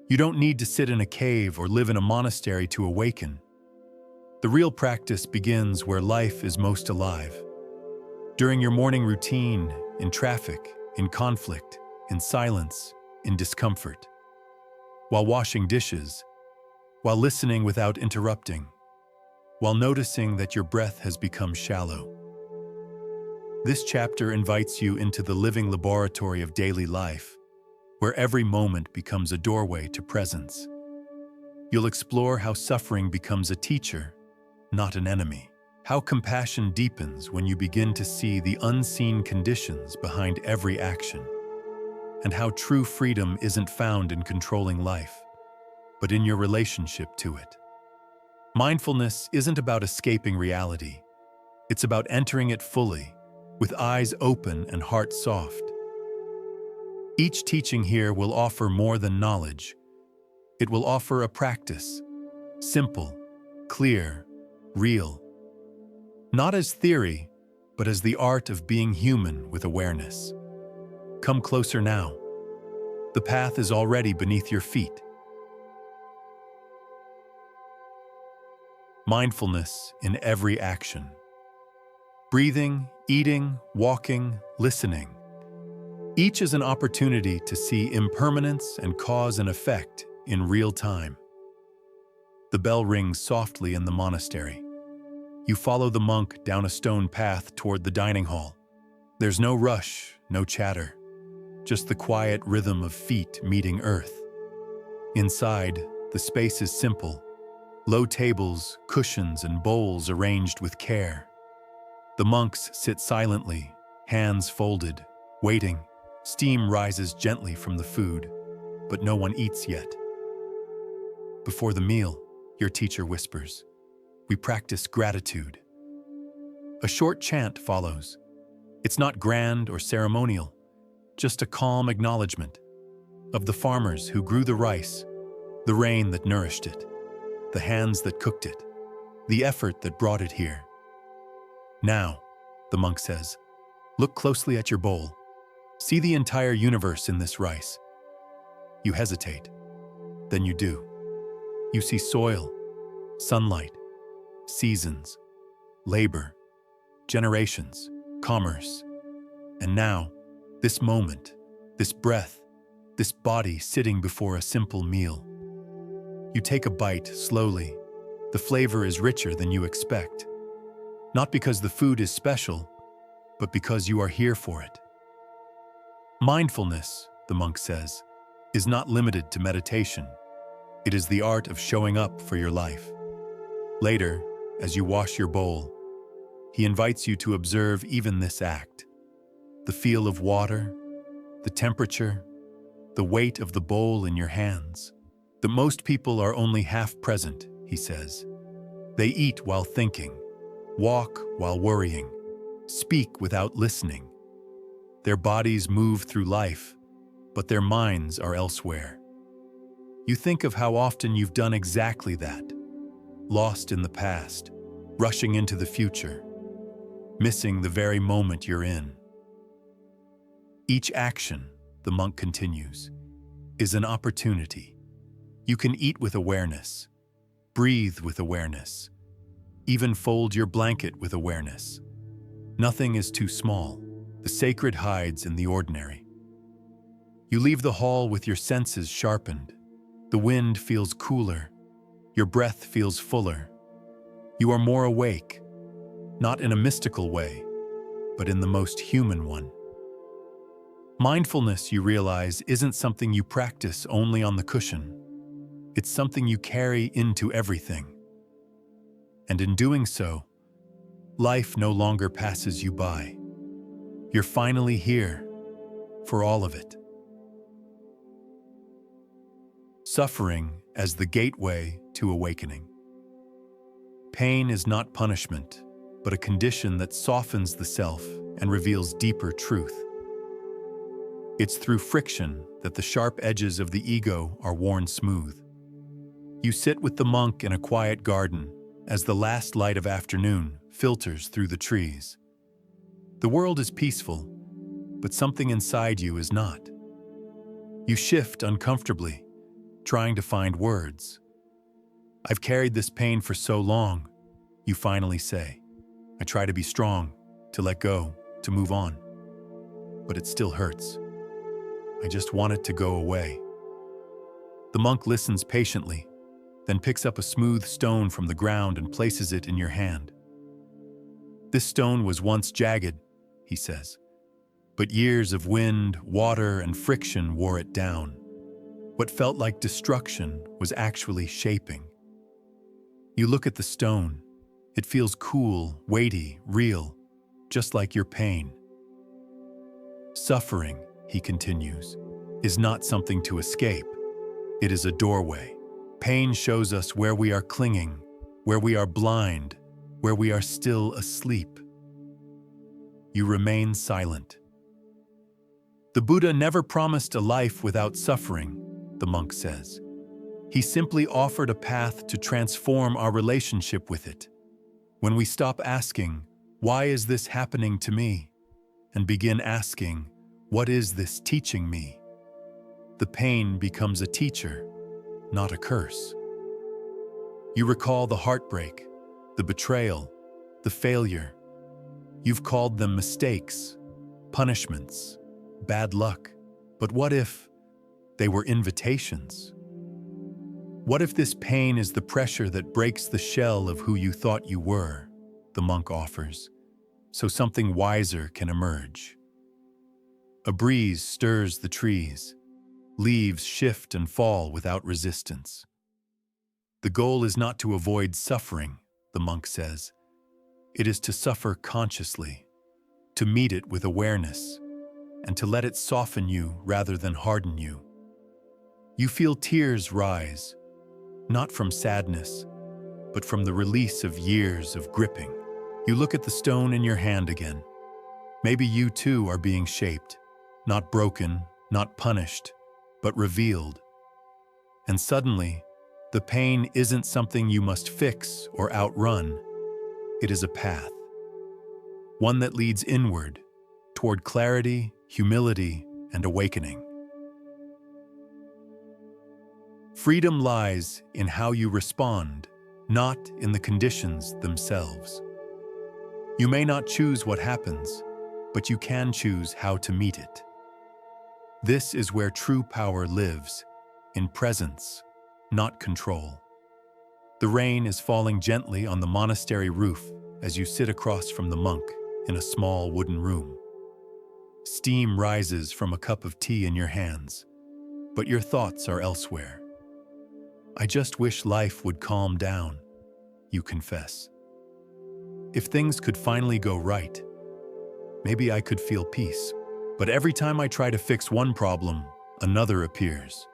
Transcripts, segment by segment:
You don't need to sit in a cave or live in a monastery to awaken. The real practice begins where life is most alive. During your morning routine, in traffic, in conflict, in silence, in discomfort. While washing dishes, while listening without interrupting, while noticing that your breath has become shallow. This chapter invites you into the living laboratory of daily life, where every moment becomes a doorway to presence. You'll explore how suffering becomes a teacher, not an enemy. How compassion deepens when you begin to see the unseen conditions behind every action. And how true freedom isn't found in controlling life, but in your relationship to it. Mindfulness isn't about escaping reality. It's about entering it fully, with eyes open and heart soft. Each teaching here will offer more than knowledge. It will offer a practice, simple, clear, real. Not as theory, but as the art of being human with awareness. Come closer now. The path is already beneath your feet. Mindfulness in every action. Breathing, eating, walking, listening. Each is an opportunity to see impermanence and cause and effect in real time. The bell rings softly in the monastery. You follow the monk down a stone path toward the dining hall. There's no rush, no chatter, just the quiet rhythm of feet meeting earth. Inside, the space is simple. Low tables, cushions, and bowls arranged with care. The monks sit silently, hands folded, waiting. Steam rises gently from the food, but no one eats yet. Before the meal, your teacher whispers, "We practice gratitude." A short chant follows. It's not grand or ceremonial, just a calm acknowledgement of the farmers who grew the rice, the rain that nourished it, the hands that cooked it, the effort that brought it here. Now, the monk says, look closely at your bowl. See the entire universe in this rice. You hesitate. Then you do. You see soil, sunlight, seasons, labor, generations, commerce. And now, this moment, this breath, this body sitting before a simple meal. You take a bite slowly. The flavor is richer than you expect. Not because the food is special, but because you are here for it. Mindfulness, the monk says, is not limited to meditation. It is the art of showing up for your life. Later, as you wash your bowl, he invites you to observe even this act. The feel of water, the temperature, the weight of the bowl in your hands. That most people are only half present, he says. They eat while thinking, walk while worrying, speak without listening. Their bodies move through life, but their minds are elsewhere. You think of how often you've done exactly that, lost in the past, rushing into the future, missing the very moment you're in. Each action, the monk continues, is an opportunity. You can eat with awareness, breathe with awareness, even fold your blanket with awareness. Nothing is too small. The sacred hides in the ordinary. You leave the hall with your senses sharpened. The wind feels cooler. Your breath feels fuller. You are more awake, not in a mystical way, but in the most human one. Mindfulness, you realize, isn't something you practice only on the cushion. It's something you carry into everything. And in doing so, life no longer passes you by. You're finally here for all of it. Suffering as the gateway to awakening. Pain is not punishment, but a condition that softens the self and reveals deeper truth. It's through friction that the sharp edges of the ego are worn smooth. You sit with the monk in a quiet garden as the last light of afternoon filters through the trees. The world is peaceful, but something inside you is not. You shift uncomfortably, trying to find words. "I've carried this pain for so long," you finally say. "I try to be strong, to let go, to move on. But it still hurts. I just want it to go away." The monk listens patiently, then picks up a smooth stone from the ground and places it in your hand. "This stone was once jagged," he says, "but years of wind, water, and friction wore it down. What felt like destruction was actually shaping." You look at the stone. It feels cool, weighty, real, just like your pain. "Suffering," he continues, "is not something to escape. It is a doorway. Pain shows us where we are clinging, where we are blind, where we are still asleep." You remain silent. "The Buddha never promised a life without suffering," the monk says. "He simply offered a path to transform our relationship with it. When we stop asking, 'Why is this happening to me?' and begin asking, 'What is this teaching me?' the pain becomes a teacher, not a curse." You recall the heartbreak, the betrayal, the failure. You've called them mistakes, punishments, bad luck. But what if they were invitations? What if this pain is the pressure that breaks the shell of who you thought you were, the monk offers, so something wiser can emerge? A breeze stirs the trees. Leaves shift and fall without resistance. The goal is not to avoid suffering, the monk says. It is to suffer consciously, to meet it with awareness, and to let it soften you rather than harden you. You feel tears rise, not from sadness, but from the release of years of gripping. You look at the stone in your hand again. Maybe you too are being shaped, not broken, not punished, but revealed. And suddenly, the pain isn't something you must fix or outrun. It is a path, one that leads inward, toward clarity, humility, and awakening. Freedom lies in how you respond, not in the conditions themselves. You may not choose what happens, but you can choose how to meet it. This is where true power lives, in presence, not control. The rain is falling gently on the monastery roof as you sit across from the monk in a small wooden room. Steam rises from a cup of tea in your hands, but your thoughts are elsewhere. "I just wish life would calm down," you confess. "If things could finally go right, maybe I could feel peace. But every time I try to fix one problem, another appears."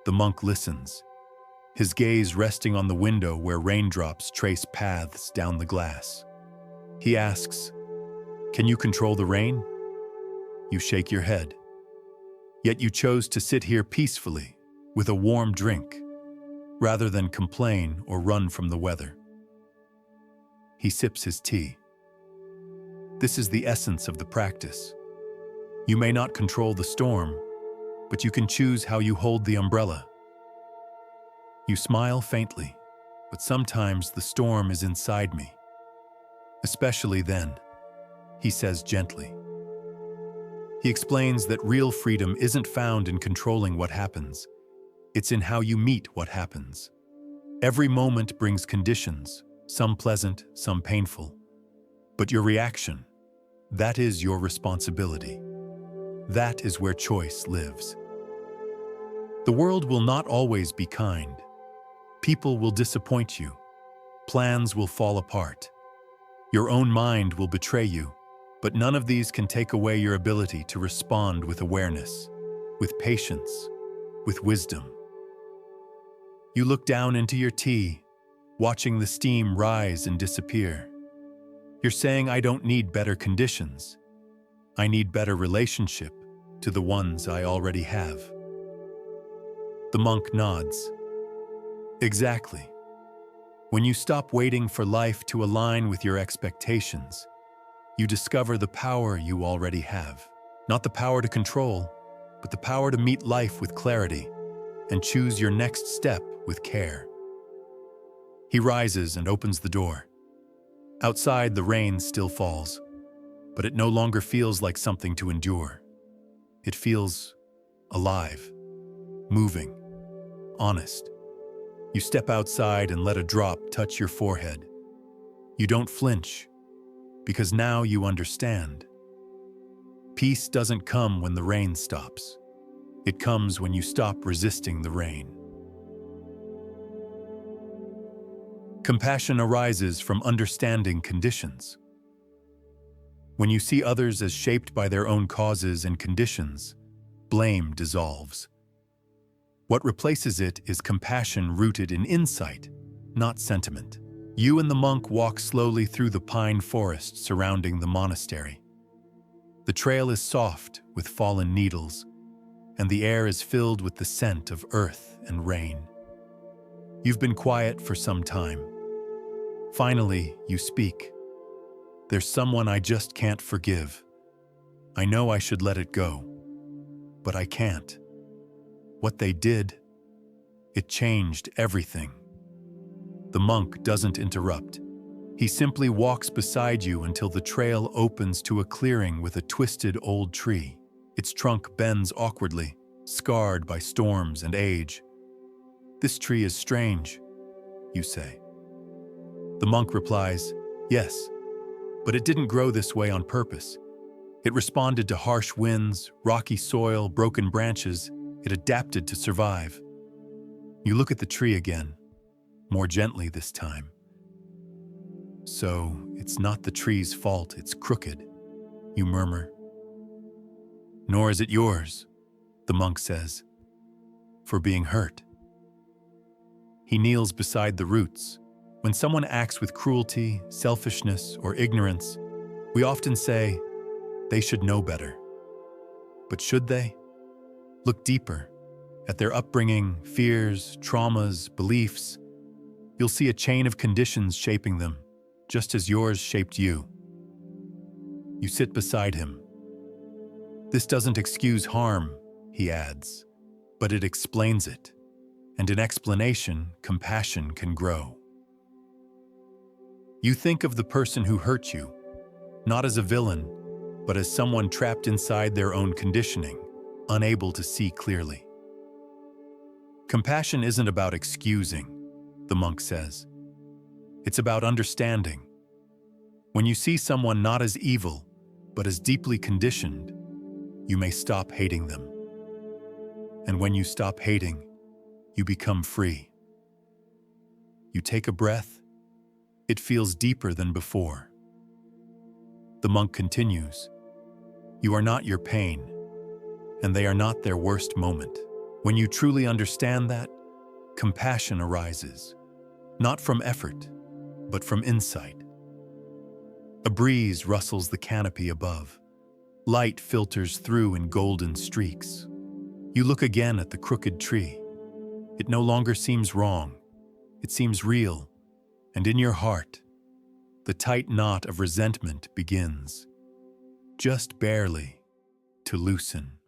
The monk listens, his gaze resting on the window where raindrops trace paths down the glass. He asks, "Can you control the rain?" You shake your head. Yet you chose to sit here peacefully, with a warm drink, rather than complain or run from the weather. He sips his tea. This is the essence of the practice. You may not control the storm, but you can choose how you hold the umbrella. You smile faintly, but sometimes the storm is inside me. "Especially then," he says gently. He explains that real freedom isn't found in controlling what happens. It's in how you meet what happens. Every moment brings conditions, some pleasant, some painful. But your reaction, that is your responsibility. That is where choice lives. The world will not always be kind. People will disappoint you. Plans will fall apart. Your own mind will betray you. But none of these can take away your ability to respond with awareness, with patience, with wisdom. You look down into your tea, watching the steam rise and disappear. You're saying, "I don't need better conditions. I need better relationship to the ones I already have." The monk nods. Exactly. When you stop waiting for life to align with your expectations, you discover the power you already have. Not the power to control, but the power to meet life with clarity and choose your next step with care. He rises and opens the door. Outside, the rain still falls, but it no longer feels like something to endure. It feels alive, moving, honest. You step outside and let a drop touch your forehead. You don't flinch, because now you understand. Peace doesn't come when the rain stops. It comes when you stop resisting the rain. Compassion arises from understanding conditions. When you see others as shaped by their own causes and conditions, blame dissolves. What replaces it is compassion rooted in insight, not sentiment. You and the monk walk slowly through the pine forest surrounding the monastery. The trail is soft with fallen needles, and the air is filled with the scent of earth and rain. You've been quiet for some time. Finally, you speak. There's someone I just can't forgive. I know I should let it go, but I can't. What they did, it changed everything. The monk doesn't interrupt. He simply walks beside you until the trail opens to a clearing with a twisted old tree. Its trunk bends awkwardly, scarred by storms and age. "This tree is strange," you say. The monk replies, "Yes, but it didn't grow this way on purpose. It responded to harsh winds, rocky soil, broken branches. It adapted to survive." You look at the tree again, more gently this time. "So, it's not the tree's fault it's crooked," you murmur. "Nor is it yours," the monk says, "for being hurt." He kneels beside the roots. When someone acts with cruelty, selfishness, or ignorance, we often say, they should know better. But should they? Look deeper, at their upbringing, fears, traumas, beliefs. You'll see a chain of conditions shaping them, just as yours shaped you. You sit beside him. "This doesn't excuse harm," he adds, "but it explains it. And in explanation, compassion can grow." You think of the person who hurt you, not as a villain, but as someone trapped inside their own conditioning, unable to see clearly. Compassion isn't about excusing, the monk says. It's about understanding. When you see someone not as evil, but as deeply conditioned, you may stop hating them. And when you stop hating, you become free. You take a breath. It feels deeper than before. The monk continues, "You are not your pain, and they are not their worst moment." When you truly understand that, compassion arises, not from effort, but from insight. A breeze rustles the canopy above. Light filters through in golden streaks. You look again at the crooked tree. It no longer seems wrong. It seems real. And in your heart, the tight knot of resentment begins, just barely, to loosen.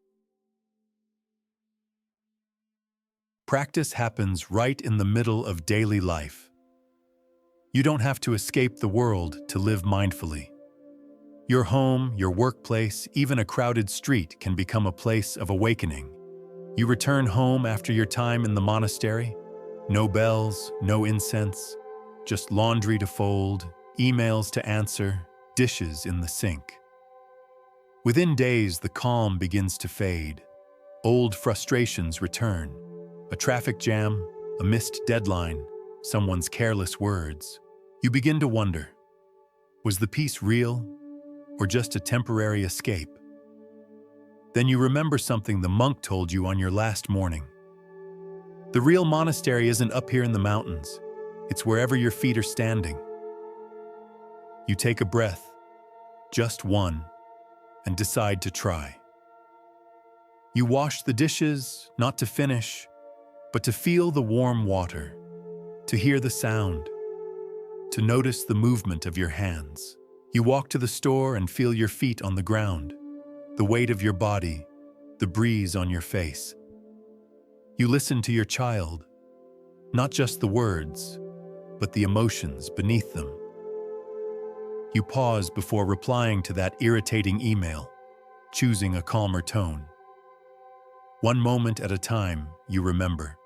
Practice happens right in the middle of daily life. You don't have to escape the world to live mindfully. Your home, your workplace, even a crowded street can become a place of awakening. You return home after your time in the monastery. No bells, no incense, just laundry to fold, emails to answer, dishes in the sink. Within days, the calm begins to fade. Old frustrations return. A traffic jam, a missed deadline, someone's careless words. You begin to wonder, was the peace real or just a temporary escape? Then you remember something the monk told you on your last morning. The real monastery isn't up here in the mountains. It's wherever your feet are standing. You take a breath, just one, and decide to try. You wash the dishes, not to finish, but to feel the warm water, to hear the sound, to notice the movement of your hands. You walk to the store and feel your feet on the ground, the weight of your body, the breeze on your face. You listen to your child, not just the words, but the emotions beneath them. You pause before replying to that irritating email, choosing a calmer tone. One moment at a time, you remember,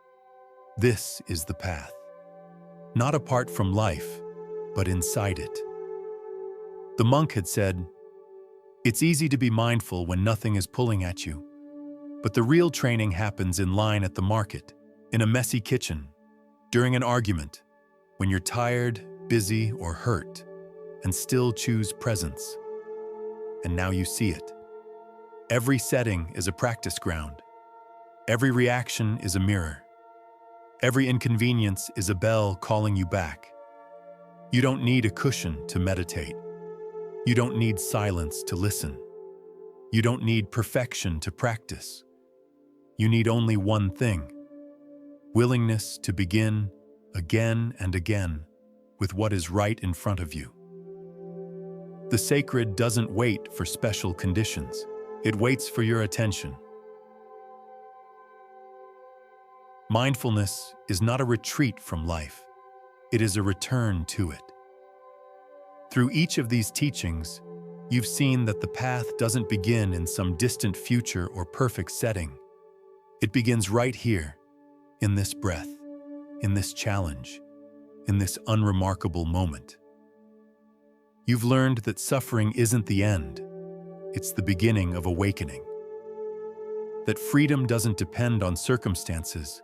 this is the path. Not apart from life, but inside it. The monk had said, "It's easy to be mindful when nothing is pulling at you, but the real training happens in line at the market, in a messy kitchen, during an argument, when you're tired, busy, or hurt, and still choose presence." And now you see it. Every setting is a practice ground. Every reaction is a mirror. Every inconvenience is a bell calling you back. You don't need a cushion to meditate. You don't need silence to listen. You don't need perfection to practice. You need only one thing: willingness to begin again and again with what is right in front of you. The sacred doesn't wait for special conditions. It waits for your attention. Mindfulness is not a retreat from life. It is a return to it. Through each of these teachings, you've seen that the path doesn't begin in some distant future or perfect setting. It begins right here, in this breath, in this challenge, in this unremarkable moment. You've learned that suffering isn't the end. It's the beginning of awakening. That freedom doesn't depend on circumstances,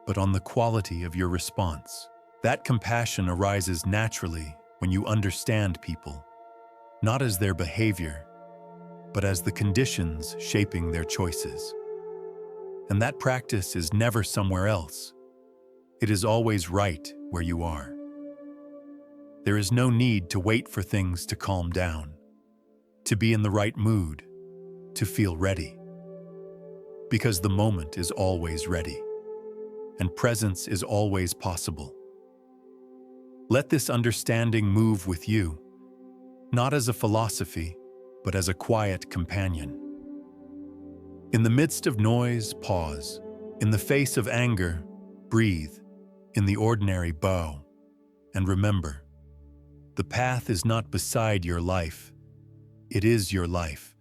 but on the quality of your response. That compassion arises naturally when you understand people, not as their behavior, but as the conditions shaping their choices. And that practice is never somewhere else. It is always right where you are. There is no need to wait for things to calm down, to be in the right mood, to feel ready. Because the moment is always ready, and presence is always possible. Let this understanding move with you, not as a philosophy, but as a quiet companion. In the midst of noise, pause. In the face of anger, breathe. In the ordinary, bow. And remember, the path is not beside your life. It is your life.